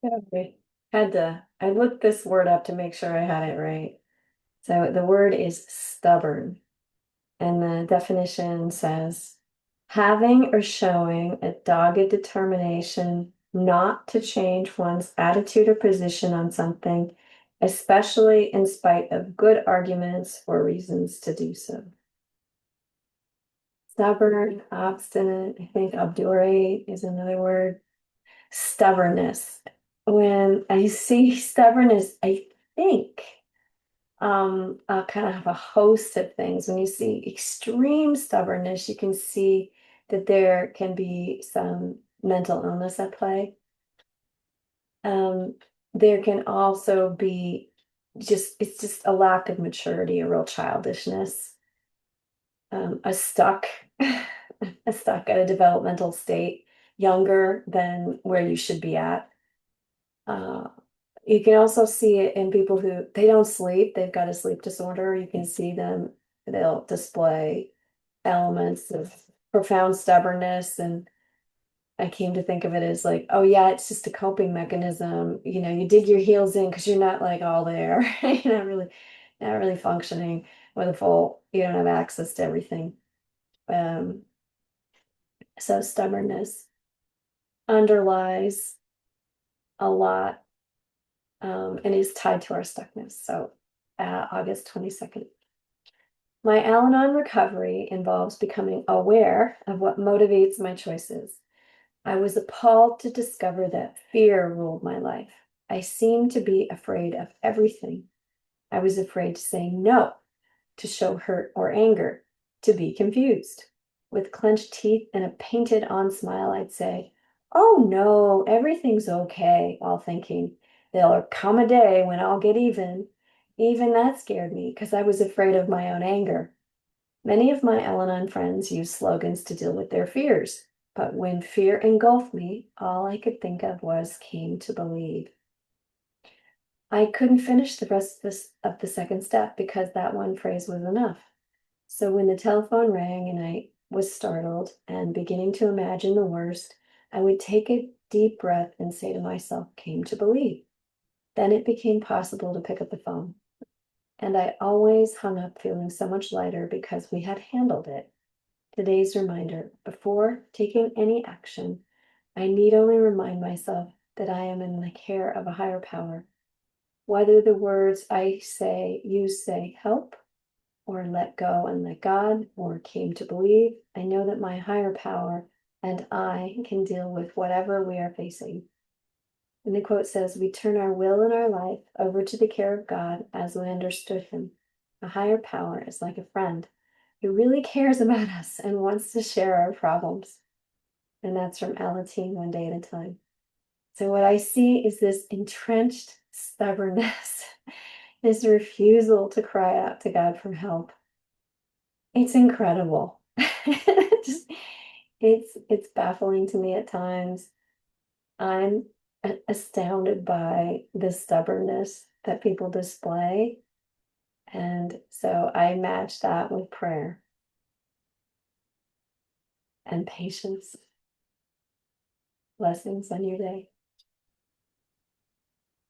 Okay. I looked this word up to make sure I had it right. So the word is stubborn, and the definition says having or showing a dogged determination not to change one's attitude or position on something, especially in spite of good arguments or reasons to do so. Stubborn, obstinate, I think obdurate is another word. Stubbornness. When I see stubbornness, I think kind of have a host of things. When you see extreme stubbornness, you can see that there can be some mental illness at play. Um, there can also be it's just a lack of maturity, a real childishness, a stuck, a stuck at a developmental state, younger than where you should be at. Uh, you can also see it in people who they don't sleep, they've got a sleep disorder. You can see them, they'll display elements of profound stubbornnness. And I came to think of it as like, oh yeah, it's just a coping mechanism. You know, you dig your heels in because you're not like all there. You're not really functioning with a full, you don't have access to everything. Um, so stubbornness underlies a lot and is tied to our stuckness. So August 22nd. My Al-Anon recovery involves becoming aware of what motivates my choices. I was appalled to discover that fear ruled my life. I seemed to be afraid of everything. I was afraid to say no, to show hurt or anger, to be confused. With clenched teeth and a painted on smile, I'd say, oh no, everything's okay, while thinking, there'll come a day when I'll get even. Even that scared me because I was afraid of my own anger. Many of my Al Anon friends use slogans to deal with their fears, but when fear engulfed me, all I could think of was came to believe. I couldn't finish the rest of the second step because that one phrase was enough. So when the telephone rang and I was startled and beginning to imagine the worst, I would take a deep breath and say to myself, came to believe. Then it became possible to pick up the phone. And I always hung up feeling so much lighter because we had handled it. Today's reminder, before taking any action, I need only remind myself that I am in the care of a higher power. Whether the words I say, you say, help, or let go and let God, or came to believe, I know that my higher power and I can deal with whatever we are facing. And the quote says, we turn our will and our life over to the care of God as we understood him. A higher power is like a friend who really cares about us and wants to share our problems. And that's from Alateen, One Day at a Time. So what I see is this entrenched stubbornness, this refusal to cry out to God for help. It's incredible. Just, it's baffling to me at times. I'm astounded by the stubbornness that people display. And so I match that with prayer and patience. Blessings on your day.